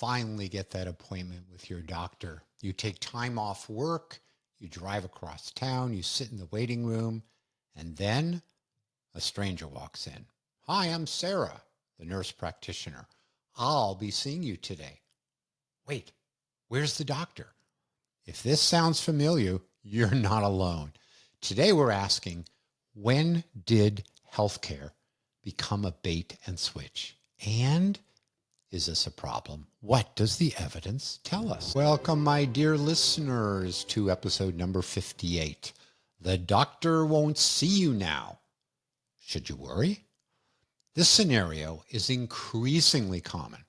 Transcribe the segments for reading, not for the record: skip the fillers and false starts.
finally get that appointment with your doctor. You take time off work, you drive across town, you sit in the waiting room, and then a stranger walks in. Hi, I'm Sarah, the nurse practitioner. I'll be seeing you today. Wait, where's the doctor? If this sounds familiar, you're not alone. Today we're asking, when did healthcare become a bait and switch? And is this a problem? What does the evidence tell us? Welcome, my dear listeners, to episode number 58. The doctor won't see you now. Should you worry? This scenario is increasingly common.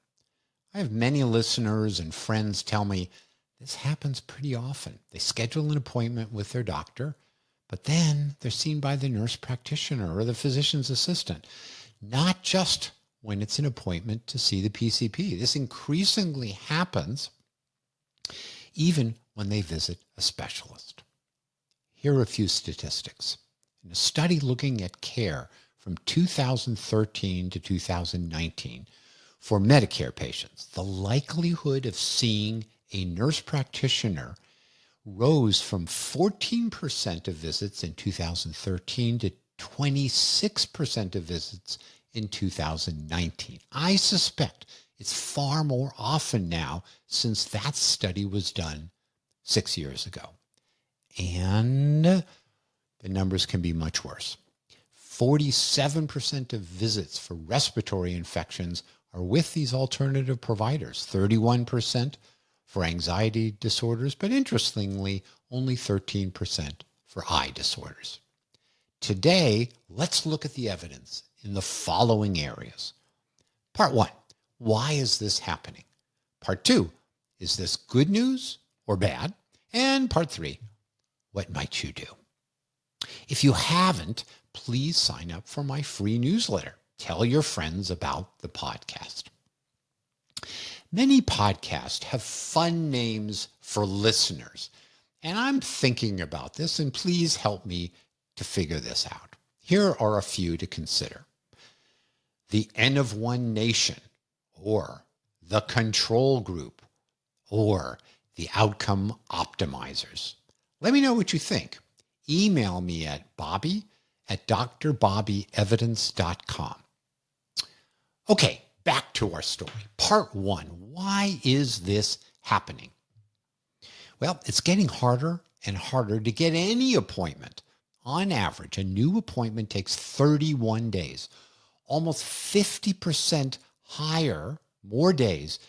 I have many listeners and friends tell me this happens pretty often. They schedule an appointment with their doctor, but then they're seen by the nurse practitioner or the physician's assistant, not just when it's an appointment to see the PCP. This increasingly happens even when they visit a specialist. Here are a few statistics. In a study looking at care from 2013 to 2019 for Medicare patients, the likelihood of seeing a nurse practitioner rose from 14% of visits in 2013 to 26% of visits in 2019. I suspect it's far more often now since that study was done 6 years ago. And the numbers can be much worse. 47% of visits for respiratory infections are with these alternative providers, 31% for anxiety disorders, but interestingly, only 13% for eye disorders. Today, let's look at the evidence in the following areas. Part 1, why is this happening? Part 2, is this good news or bad? And part 3, what might you do? If you haven't, please sign up for my free newsletter. Tell your friends about the podcast. Many podcasts have fun names for listeners, and I'm thinking about this, and please help me to figure this out. Here are a few to consider. The N of One Nation, or the Control Group, or the Outcome Optimizers. Let me know what you think. Email me at bobby@drbobbyevidence.com. Okay, back to our story. Part 1, why is this happening? Well, it's getting harder and harder to get any appointment. On average, a new appointment takes 31 days, almost 50% higher, more days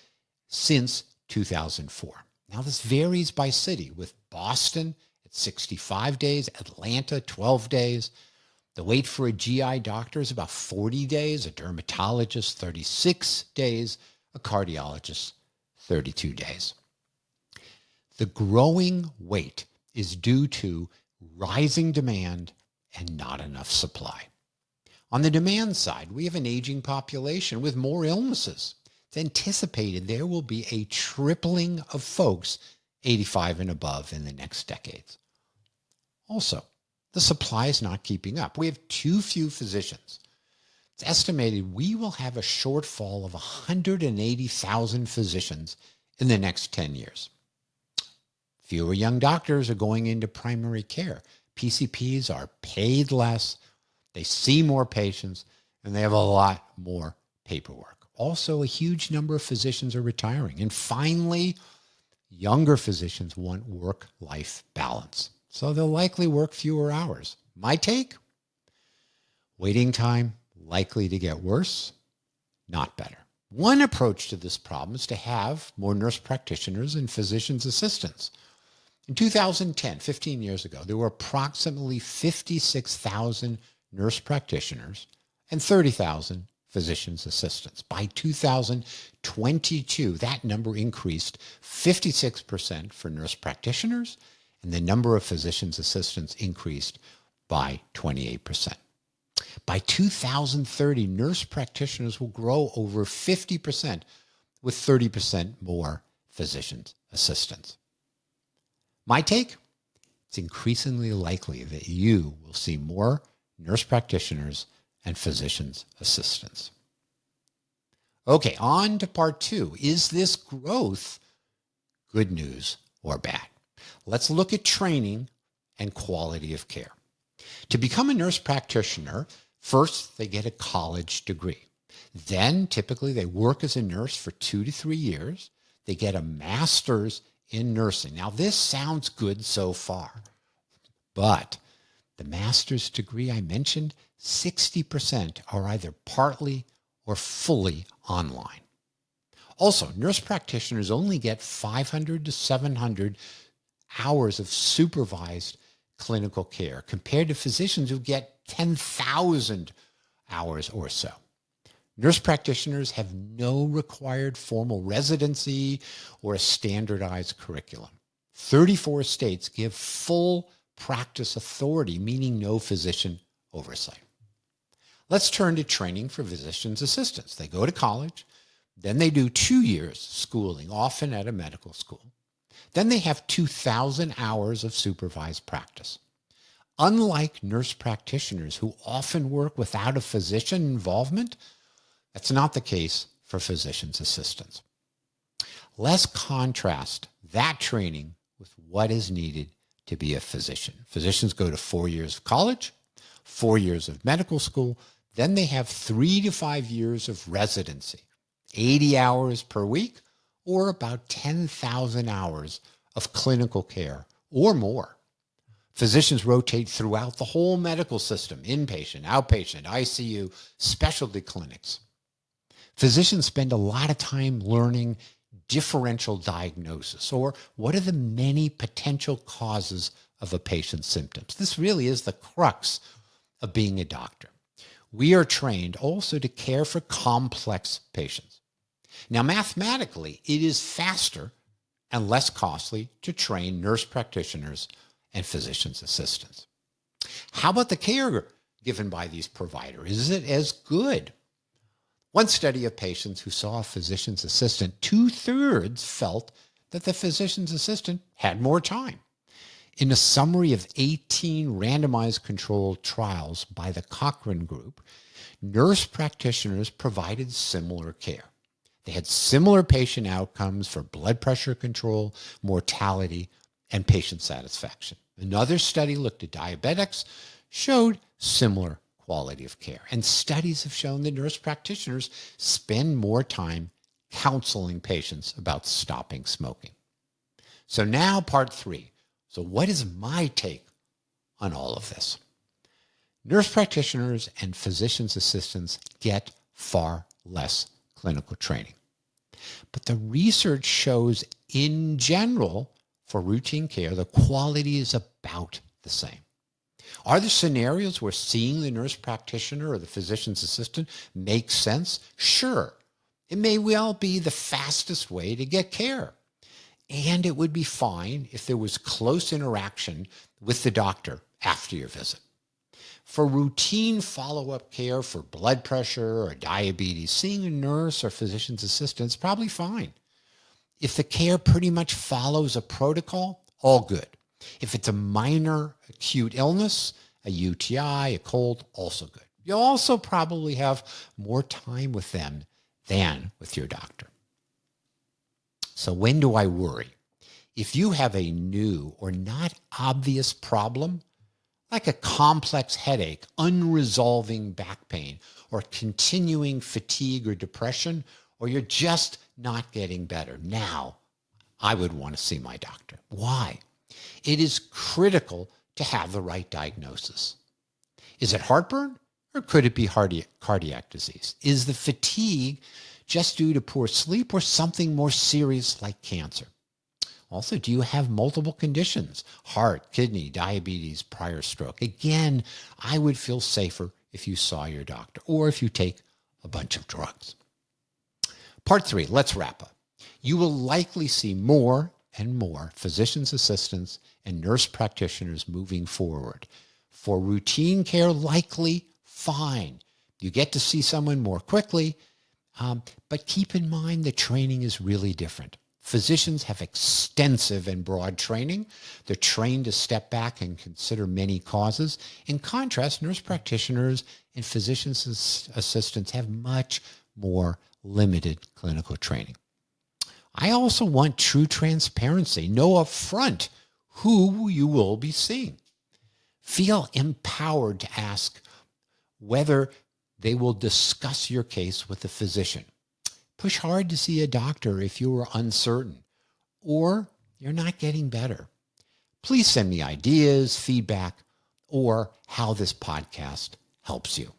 since 2004. Now, this varies by city, with Boston at 65 days, Atlanta 12 days. The wait for a GI doctor is about 40 days, a dermatologist 36 days, a cardiologist 32 days. The growing wait is due to rising demand and not enough supply. On the demand side, we have an aging population with more illnesses. It's anticipated there will be a tripling of folks 85 and above in the next decades. Also, the supply is not keeping up. We have too few physicians. It's estimated we will have a shortfall of 180,000 physicians in the next 10 years. Fewer young doctors are going into primary care. PCPs are paid less, they see more patients, and they have a lot more paperwork. Also, a huge number of physicians are retiring. And finally, younger physicians want work-life balance, so they'll likely work fewer hours. My take? Waiting time likely to get worse, not better. One approach to this problem is to have more nurse practitioners and physician's assistants. In 2010, 15 years ago, there were approximately 56,000 nurse practitioners and 30,000 physician's assistants. By 2022, that number increased 56% for nurse practitioners, and the number of physician's assistants increased by 28%. By 2030, nurse practitioners will grow over 50%, with 30% more physician's assistants. My take? It's increasingly likely that you will see more nurse practitioners and physician's assistants. Okay, on to part 2. Is this growth good news or bad? Let's look at training and quality of care. To become a nurse practitioner, first they get a college degree. Then typically they work as a nurse for 2 to 3 years. They get a master's in nursing. Now this sounds good so far, but the master's degree I mentioned, 60% are either partly or fully online. Also, nurse practitioners only get 500 to 700 hours of supervised clinical care compared to physicians who get 10,000 hours or so. Nurse practitioners have no required formal residency or a standardized curriculum. 34 states give full practice authority, meaning no physician oversight. Let's turn to training for physician's assistants. They go to college, then they do 2 years schooling, often at a medical school. Then they have 2,000 hours of supervised practice. Unlike nurse practitioners who often work without a physician involvement, that's not the case for physician's assistants. Let's contrast that training with what is needed to be a physician. Physicians go to 4 years of college, 4 years of medical school, then they have 3 to 5 years of residency, 80 hours per week, or about 10,000 hours of clinical care or more. Physicians rotate throughout the whole medical system, inpatient, outpatient, ICU, specialty clinics. Physicians spend a lot of time learning differential diagnosis, or what are the many potential causes of a patient's symptoms. This really is the crux of being a doctor. We are trained also to care for complex patients. Now, mathematically, it is faster and less costly to train nurse practitioners and physician's assistants. How about the care given by these providers? Is it as good? One study of patients who saw a physician's assistant, 2/3 felt that the physician's assistant had more time. In a summary of 18 randomized controlled trials by the Cochrane Group, nurse practitioners provided similar care. They had similar patient outcomes for blood pressure control, mortality, and patient satisfaction. Another study looked at diabetics, showed similar quality of care. And studies have shown that nurse practitioners spend more time counseling patients about stopping smoking. So now part 3. So what is my take on all of this? Nurse practitioners and physician's assistants get far less clinical training. But the research shows in general for routine care, the quality is about the same. Are there scenarios where seeing the nurse practitioner or the physician's assistant makes sense? Sure. It may well be the fastest way to get care. And it would be fine if there was close interaction with the doctor after your visit. For routine follow-up care for blood pressure or diabetes, seeing a nurse or physician's assistant is probably fine. If the care pretty much follows a protocol, all good. If it's a minor acute illness, a UTI, a cold, also good. You'll also probably have more time with them than with your doctor. So when do I worry? If you have a new or not obvious problem, like a complex headache, unresolving back pain, or continuing fatigue or depression, or you're just not getting better, now I would want to see my doctor. Why? It is critical to have the right diagnosis. Is it heartburn, or could it be cardiac disease? Is the fatigue just due to poor sleep or something more serious like cancer? Also, do you have multiple conditions? Heart, kidney, diabetes, prior stroke? Again, I would feel safer if you saw your doctor or if you take a bunch of drugs. Part 3, let's wrap up. You will likely see more and more physician's assistants and nurse practitioners moving forward. For routine care, likely fine. You get to see someone more quickly, but keep in mind the training is really different. Physicians have extensive and broad training. They're trained to step back and consider many causes. In contrast, nurse practitioners and physician's assistants have much more limited clinical training. I also want true transparency. Know upfront who you will be seeing. Feel empowered to ask whether they will discuss your case with the physician. Push hard to see a doctor if you are uncertain or you're not getting better. Please send me ideas, feedback, or how this podcast helps you.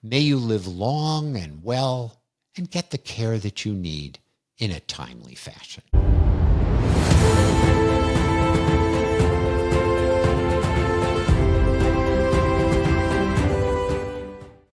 May you live long and well and get the care that you need in a timely fashion.